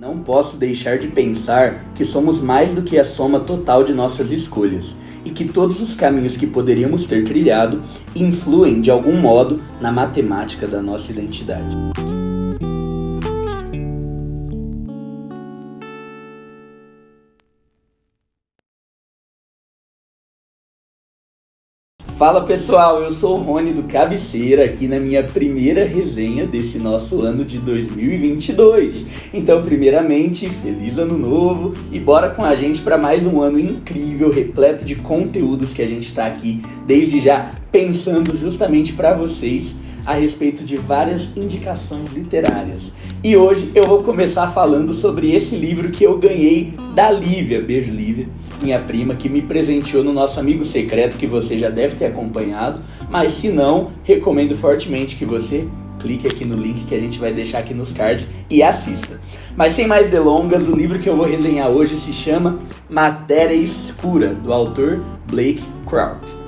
Não posso deixar de pensar que somos mais do que a soma total de nossas escolhas e que todos os caminhos que poderíamos ter trilhado influem de algum modo na matemática da nossa identidade. Fala pessoal, eu sou o Rony do Cabeceira, aqui na minha primeira resenha desse nosso ano de 2022. Então, primeiramente, feliz ano novo e bora com a gente para mais um ano incrível, repleto de conteúdos que a gente está aqui desde já pensando justamente para vocês a respeito de várias indicações literárias. E hoje eu vou começar falando sobre esse livro que eu ganhei da Lívia, beijo Lívia, minha prima, que me presenteou no nosso amigo secreto, que você já deve ter acompanhado, mas se não, recomendo fortemente que você clique aqui no link que a gente vai deixar aqui nos cards e assista. Mas sem mais delongas, o livro que eu vou resenhar hoje se chama Matéria Escura, do autor Blake Crouch.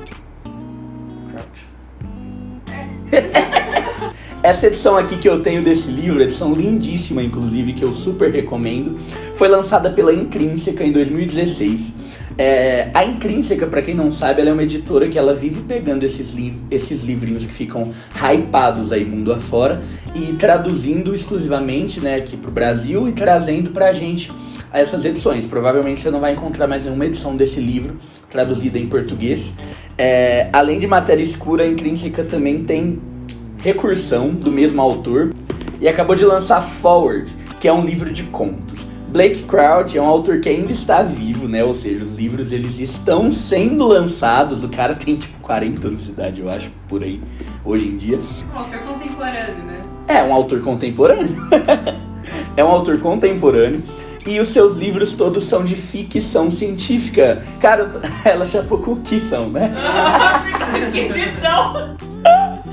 Essa edição aqui que eu tenho desse livro, edição lindíssima inclusive, que eu super recomendo, foi lançada pela Intrínseca em 2016. A Intrínseca, para quem não sabe, ela é uma editora que ela vive pegando esses livrinhos que ficam hypados aí mundo afora e traduzindo exclusivamente, né, aqui pro Brasil e trazendo pra gente essas edições. Provavelmente você não vai encontrar mais nenhuma edição desse livro traduzida em português. Além de Matéria Escura, a Intrínseca também tem Recursão, do mesmo autor, e acabou de lançar Forward, que é um livro de contos. Blake Crouch é um autor que ainda está vivo, né? Ou seja, os livros eles estão sendo lançados. O cara tem tipo 40 anos de idade, eu acho, por aí, hoje em dia. Um autor contemporâneo, né? Um autor contemporâneo. É um autor contemporâneo. E os seus livros todos são de ficção científica. Cara, ela chapou com o que são, né? Esqueci, não!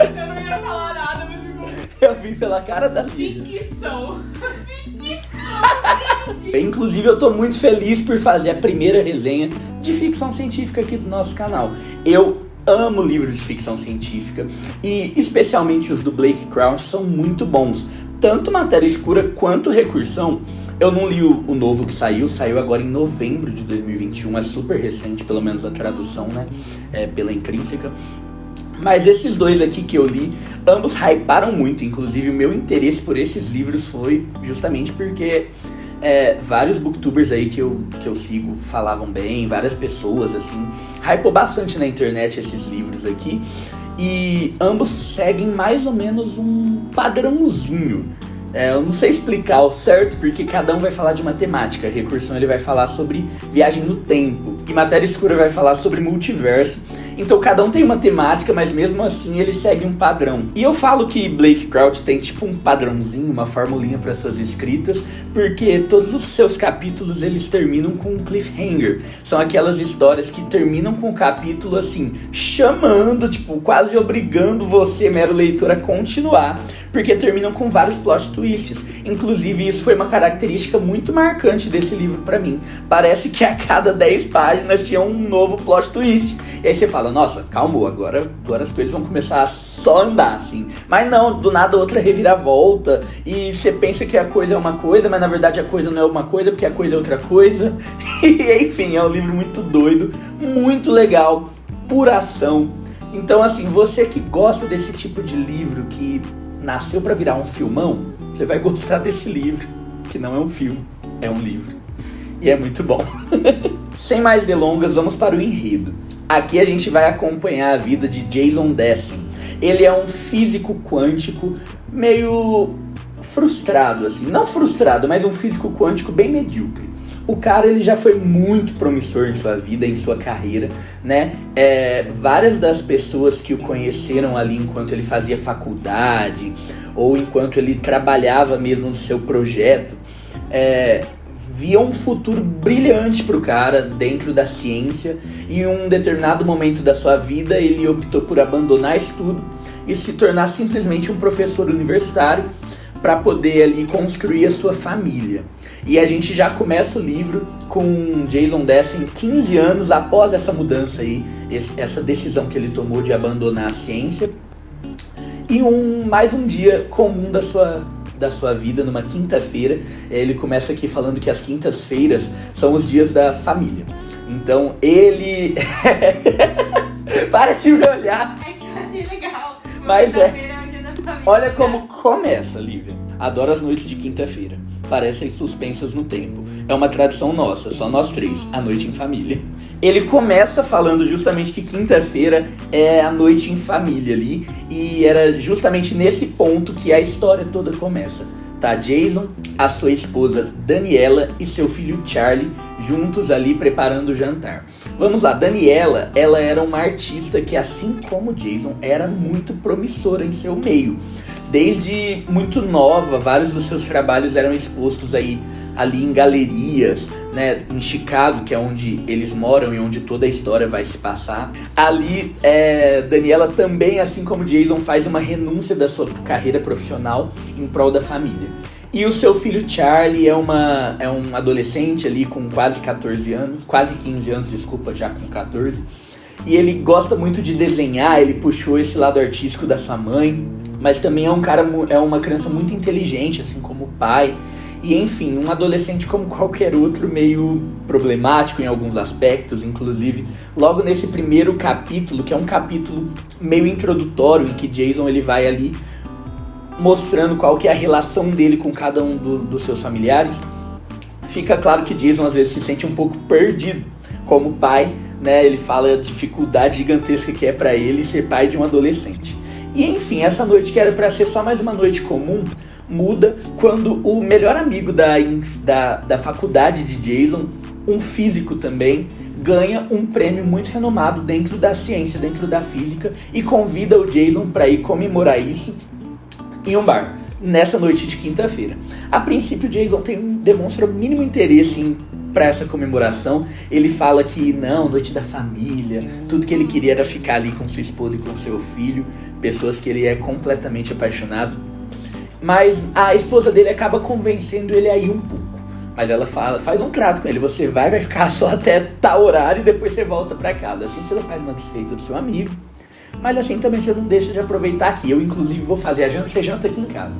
Eu não ia falar nada, mas ficou... Eu vi pela cara da Lívia. Ficção, gente! Inclusive, eu tô muito feliz por fazer a primeira resenha de ficção científica aqui do nosso canal. Eu amo livros de ficção científica e especialmente os do Blake Crouch são muito bons. Tanto Matéria Escura quanto Recursão. Eu não li o novo que saiu agora em novembro de 2021, é super recente, pelo menos a tradução, né, pela Intrínseca. Mas esses dois aqui que eu li, ambos hyparam muito, inclusive o meu interesse por esses livros foi justamente porque vários booktubers aí que eu sigo falavam bem, várias pessoas, assim, hypou bastante na internet esses livros aqui, e ambos seguem mais ou menos um padrãozinho. Eu não sei explicar o certo, porque cada um vai falar de matemática. Recursão ele vai falar sobre viagem no tempo, e Matéria Escura vai falar sobre multiverso. Então cada um tem uma temática, mas mesmo assim ele segue um padrão. E eu falo que Blake Crouch tem tipo um padrãozinho, uma formulinha para suas escritas, porque todos os seus capítulos eles terminam com um cliffhanger. São aquelas histórias que terminam com o capítulo assim, chamando, tipo, quase obrigando você, mero leitor, a continuar, porque terminam com vários plot twists. Inclusive isso foi uma característica muito marcante desse livro pra mim. Parece que a cada 10 páginas tinha um novo plot twist. E aí você fala, nossa, calmou, agora as coisas vão começar a só andar, assim. Mas não, do nada outra reviravolta. E você pensa que a coisa é uma coisa, mas na verdade a coisa não é uma coisa, porque a coisa é outra coisa. E enfim, é um livro muito doido, muito legal, pura ação. Então assim, você que gosta desse tipo de livro que nasceu pra virar um filmão, você vai gostar desse livro, que não é um filme, é um livro. E é muito bom. Sem mais delongas, vamos para o enredo. Aqui a gente vai acompanhar a vida de Jason Dessin. Ele é um físico quântico meio frustrado, assim. Não frustrado, mas um físico quântico bem medíocre. O cara ele já foi muito promissor em sua vida, em sua carreira, né? Várias das pessoas que o conheceram ali enquanto ele fazia faculdade ou enquanto ele trabalhava mesmo no seu projeto, via um futuro brilhante pro cara dentro da ciência, e em um determinado momento da sua vida ele optou por abandonar isso tudo e se tornar simplesmente um professor universitário para poder ali construir a sua família. E a gente já começa o livro com Jason Dessin 15 anos após essa mudança aí, essa decisão que ele tomou de abandonar a ciência, e mais um dia comum da sua da sua vida numa quinta-feira. Ele começa aqui falando que as quintas-feiras são os dias da família. Então ele... Para de me olhar. É que eu achei legal. Mas Quinta-feira é o dia da família. Olha como começa, Lívia. Adoro as noites de quinta-feira. Parecem suspensas no tempo. É uma tradição nossa, só nós três, a noite em família. Ele começa falando justamente que quinta-feira é a noite em família ali. E era justamente nesse ponto que a história toda começa. Tá Jason, a sua esposa Daniela e seu filho Charlie juntos ali preparando o jantar. Vamos lá, Daniela, ela era uma artista que, assim como Jason, era muito promissora em seu meio. Desde muito nova, vários dos seus trabalhos eram expostos ali em galerias, né, em Chicago, que é onde eles moram e onde toda a história vai se passar. Ali, Daniela também, assim como Jason, faz uma renúncia da sua carreira profissional em prol da família. E o seu filho Charlie é um adolescente ali com quase 14 anos, quase 15 anos, desculpa, já com 14. E ele gosta muito de desenhar, ele puxou esse lado artístico da sua mãe, mas também é uma criança muito inteligente, assim como o pai. E enfim, um adolescente como qualquer outro, meio problemático em alguns aspectos, inclusive logo nesse primeiro capítulo, que é um capítulo meio introdutório, em que Jason ele vai ali mostrando qual que é a relação dele com cada um dos seus familiares. Fica claro que Jason às vezes se sente um pouco perdido como pai, né? Ele fala a dificuldade gigantesca que é pra ele ser pai de um adolescente. E enfim, essa noite que era pra ser só mais uma noite comum, muda quando o melhor amigo da faculdade de Jason, um físico também, ganha um prêmio muito renomado dentro da ciência, dentro da física, e convida o Jason para ir comemorar isso em um bar, nessa noite de quinta-feira. A princípio, Jason demonstra o mínimo interesse para essa comemoração. Ele fala que não, noite da família, tudo que ele queria era ficar ali com sua esposa e com seu filho, pessoas que ele é completamente apaixonado. Mas a esposa dele acaba convencendo ele a ir um pouco. Mas ela faz um trato com ele: você vai ficar só até tal horário e depois você volta pra casa. Assim você não faz uma desfeita do seu amigo, mas assim também você não deixa de aproveitar aqui. Eu inclusive vou fazer a janta, você janta aqui em casa.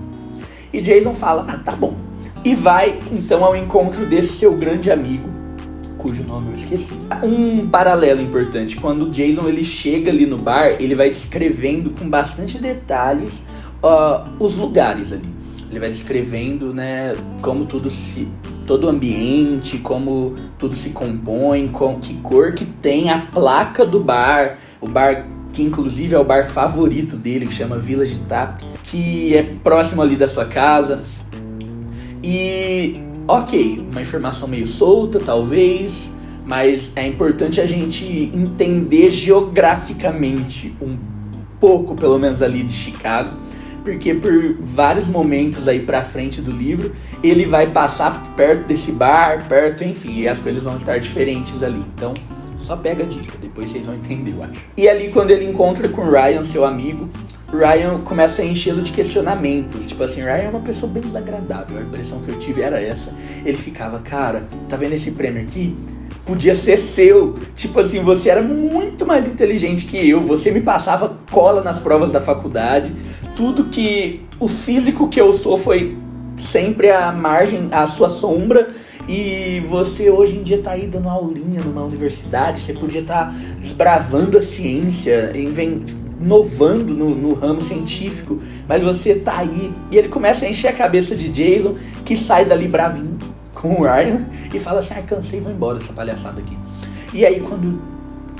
E Jason fala: tá bom. E vai então ao encontro desse seu grande amigo, cujo nome eu esqueci. Um paralelo importante: quando o Jason ele chega ali no bar, ele vai descrevendo com bastante detalhes os lugares ali. Ele vai descrevendo, né, como todo o ambiente, como tudo se compõe, com que cor que tem a placa do bar, o bar que inclusive é o bar favorito dele, que chama Village Tap, que é próximo ali da sua casa. E ok, uma informação meio solta talvez, mas é importante a gente entender geograficamente um pouco, pelo menos ali de Chicago, porque por vários momentos aí pra frente do livro, ele vai passar perto desse bar, enfim, e as coisas vão estar diferentes ali. Então, só pega a dica, depois vocês vão entender, eu acho. E ali, quando ele encontra com o Ryan, seu amigo, Ryan começa a enchê-lo de questionamentos. Tipo assim, Ryan é uma pessoa bem desagradável, a impressão que eu tive era essa. Ele ficava: cara, tá vendo esse prêmio aqui? Podia ser seu. Tipo assim, você era muito mais inteligente que eu, você me passava cola nas provas da faculdade, tudo que o físico que eu sou foi sempre a sua sombra, e você hoje em dia tá aí dando aulinha numa universidade, você podia estar desbravando a ciência, inovando no ramo científico, mas você tá aí. E ele começa a encher a cabeça de Jason, que sai dali bravinho com o Ryan e fala assim: cansei, vou embora dessa palhaçada aqui. E aí quando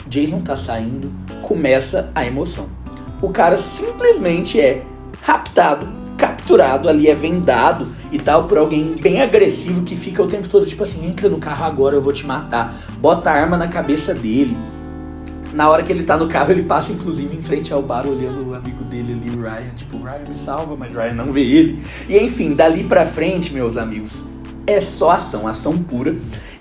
Jason tá saindo, começa a emoção. O cara simplesmente é raptado, capturado ali, é vendado e tal por alguém bem agressivo que fica o tempo todo tipo assim: entra no carro agora, eu vou te matar. Bota a arma na cabeça dele. Na hora que ele tá no carro, ele passa inclusive em frente ao bar olhando o amigo dele ali, o Ryan. Tipo, o Ryan me salva, mas o Ryan não vê ele. E enfim, dali pra frente, meus amigos, é só ação pura.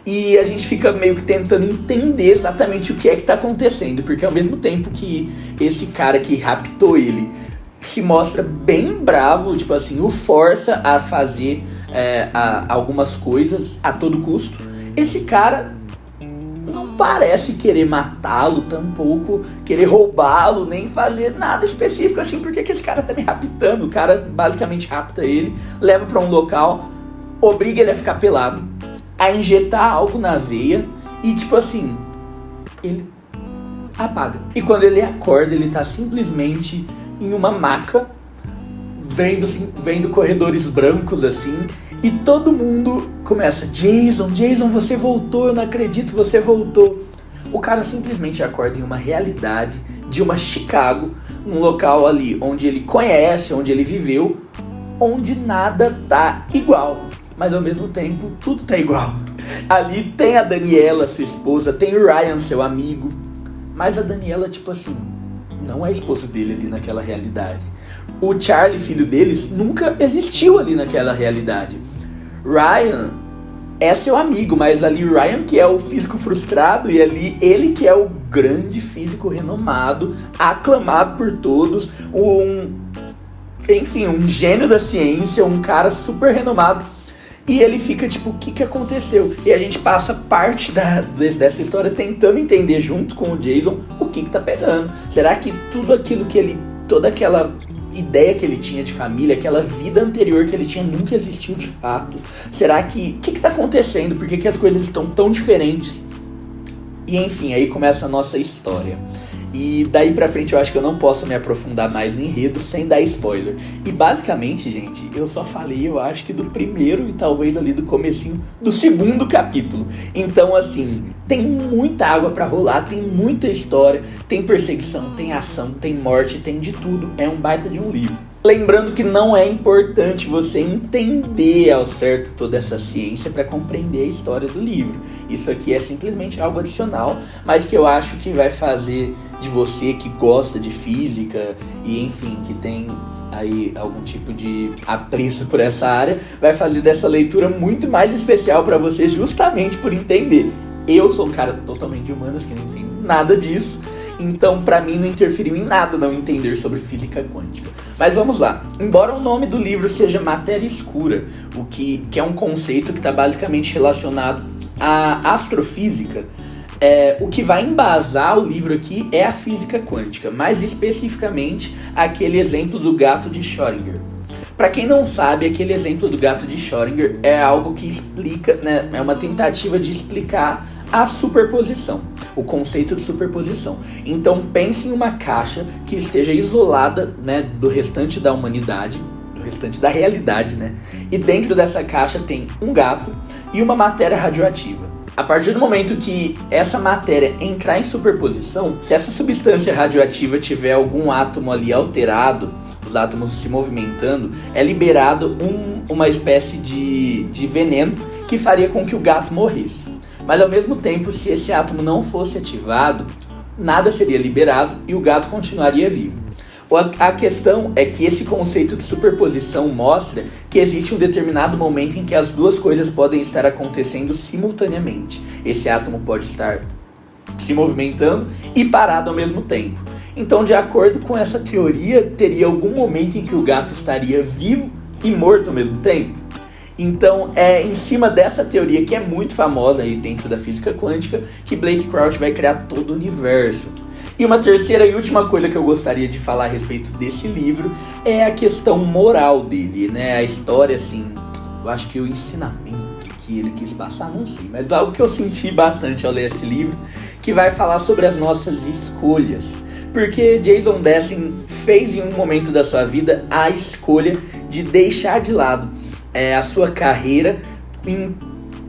E a gente fica meio que tentando entender exatamente o que é que tá acontecendo. Porque ao mesmo tempo que esse cara que raptou ele se mostra bem bravo, tipo assim, o força a fazer algumas coisas a todo custo, esse cara não parece querer matá-lo, tampouco querer roubá-lo, nem fazer nada específico assim, porque que esse cara tá me raptando. O cara basicamente rapta ele, leva pra um local, obriga ele a ficar pelado, a injetar algo na veia e tipo assim, ele apaga. E quando ele acorda, ele tá simplesmente em uma maca, vendo corredores brancos assim, e todo mundo começa: Jason, você voltou, eu não acredito, você voltou. O cara simplesmente acorda em uma realidade de uma Chicago, num local ali onde ele conhece, onde ele viveu, onde nada tá igual, mas ao mesmo tempo tudo tá igual. Ali tem a Daniela, sua esposa, tem o Ryan, seu amigo, mas a Daniela, tipo assim, não é a esposa dele ali naquela realidade. O Charlie, filho deles, nunca existiu ali naquela realidade. Ryan é seu amigo, mas ali o Ryan que é o físico frustrado, e ali ele que é o grande físico renomado, aclamado por todos, um gênio da ciência, um cara super renomado. E ele fica tipo, o que aconteceu? E a gente passa parte dessa história tentando entender junto com o Jason o que tá pegando. Será que tudo aquilo toda aquela ideia que ele tinha de família, aquela vida anterior que ele tinha, nunca existiu de fato? Será que... O que tá acontecendo? Por que as coisas estão tão diferentes? E enfim, aí começa a nossa história. E daí pra frente eu acho que eu não posso me aprofundar mais no enredo sem dar spoiler. E basicamente, gente, eu só falei, eu acho que do primeiro e talvez ali do comecinho do segundo capítulo. Então assim, tem muita água pra rolar, tem muita história, tem perseguição, tem ação, tem morte, tem de tudo. É um baita de um livro. Lembrando que não é importante você entender ao certo toda essa ciência para compreender a história do livro. Isso aqui é simplesmente algo adicional, mas que eu acho que vai fazer de você que gosta de física e enfim, que tem aí algum tipo de apreço por essa área, vai fazer dessa leitura muito mais especial para você, justamente por entender. Eu sou um cara totalmente de humanas que não entendo nada disso, então pra mim não interferiu em nada não entender sobre física quântica. Mas vamos lá. Embora o nome do livro seja Matéria Escura, o que é um conceito que está basicamente relacionado à astrofísica, o que vai embasar o livro aqui é a física quântica, mais especificamente aquele exemplo do gato de Schrödinger. Para quem não sabe, aquele exemplo do gato de Schrödinger é algo que explica, né, é uma tentativa de explicar a superposição, o conceito de superposição. Então pense em uma caixa que esteja isolada, né, do restante da humanidade, do restante da realidade, né? E dentro dessa caixa tem um gato e uma matéria radioativa. A partir do momento que essa matéria entrar em superposição, se essa substância radioativa tiver algum átomo ali alterado, os átomos se movimentando, é liberado uma espécie de veneno que faria com que o gato morresse. Mas ao mesmo tempo, se esse átomo não fosse ativado, nada seria liberado e o gato continuaria vivo. A questão é que esse conceito de superposição mostra que existe um determinado momento em que as duas coisas podem estar acontecendo simultaneamente. Esse átomo pode estar se movimentando e parado ao mesmo tempo. Então, de acordo com essa teoria, teria algum momento em que o gato estaria vivo e morto ao mesmo tempo. Então, é em cima dessa teoria, que é muito famosa aí dentro da física quântica, que Blake Crouch vai criar todo o universo. E uma terceira e última coisa que eu gostaria de falar a respeito desse livro é a questão moral dele, né? A história, assim, eu acho que o ensinamento que ele quis passar, não sei, mas algo que eu senti bastante ao ler esse livro, que vai falar sobre as nossas escolhas. Porque Jason Dessen fez em um momento da sua vida a escolha de deixar de lado a sua carreira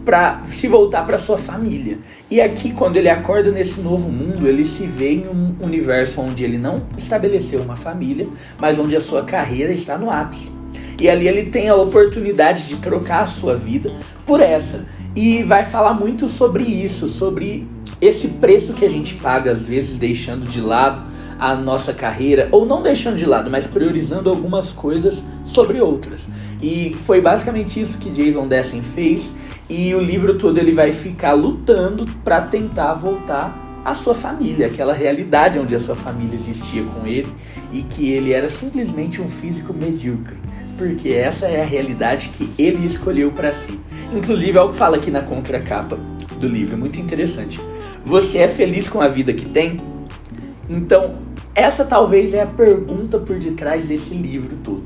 para se voltar para sua família. E aqui, quando ele acorda nesse novo mundo, ele se vê em um universo onde ele não estabeleceu uma família, mas onde a sua carreira está no ápice. E ali ele tem a oportunidade de trocar a sua vida por essa. E vai falar muito sobre isso, sobre esse preço que a gente paga, às vezes, deixando de lado a nossa carreira, ou não deixando de lado, mas priorizando algumas coisas sobre outras. E foi basicamente isso que Jason Dessen fez, e o livro todo ele vai ficar lutando para tentar voltar à sua família, aquela realidade onde a sua família existia com ele, e que ele era simplesmente um físico medíocre, porque essa é a realidade que ele escolheu para si. Inclusive, algo que fala aqui na contracapa do livro, muito interessante. Você é feliz com a vida que tem? Então, essa talvez é a pergunta por detrás desse livro todo.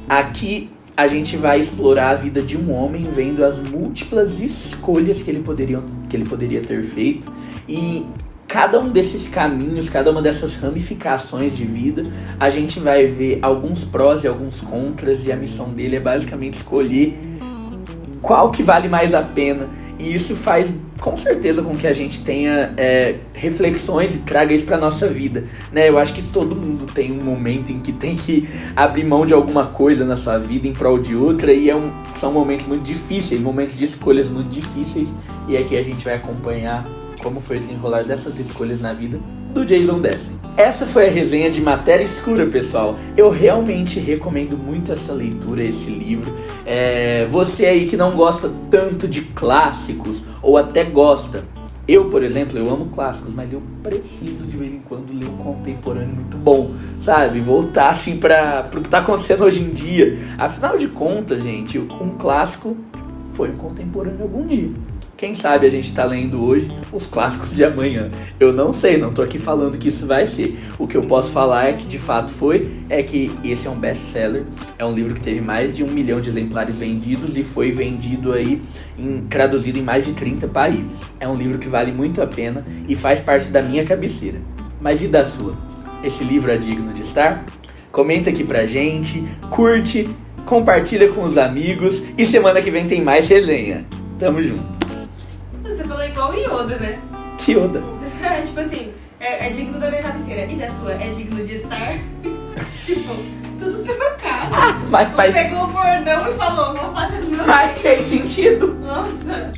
Aqui a gente vai explorar a vida de um homem vendo as múltiplas escolhas que ele poderia ter feito, e cada um desses caminhos, cada uma dessas ramificações de vida, a gente vai ver alguns prós e alguns contras, e a missão dele é basicamente escolher qual que vale mais a pena. E isso faz com certeza com que a gente tenha reflexões e traga isso pra nossa vida, né? Eu acho que todo mundo tem um momento em que tem que abrir mão de alguma coisa na sua vida em prol de outra, e são momentos muito difíceis, momentos de escolhas muito difíceis, e aqui a gente vai acompanhar como foi o desenrolar dessas escolhas na vida do Jason Dessen. Essa foi a resenha de Matéria Escura, pessoal. Eu realmente recomendo muito essa leitura, esse livro. Você aí que não gosta tanto de clássicos, ou até gosta. Eu, por exemplo, eu amo clássicos, mas eu preciso de vez em quando ler um contemporâneo muito bom, sabe? Voltar assim pro que tá acontecendo hoje em dia. Afinal de contas, gente, um clássico foi um contemporâneo algum dia. Quem sabe a gente tá lendo hoje os clássicos de amanhã. Eu não sei, não tô aqui falando que isso vai ser. O que eu posso falar é que de fato é que esse é um best-seller. É um livro que teve mais de 1 milhão de exemplares vendidos e foi vendido aí, traduzido em mais de 30 países. É um livro que vale muito a pena e faz parte da minha cabeceira. Mas e da sua? Esse livro é digno de estar? Comenta aqui pra gente, curte, compartilha com os amigos e semana que vem tem mais resenha. Tamo junto. Você falou igual o Yoda, né? Que Yoda? Tipo assim, é digno da minha cabeceira. E da sua? É digno de estar? Tipo, tudo trocado. Mas Pegou o bordão e falou, vou fazer do meu Mas fez sentido. Nossa.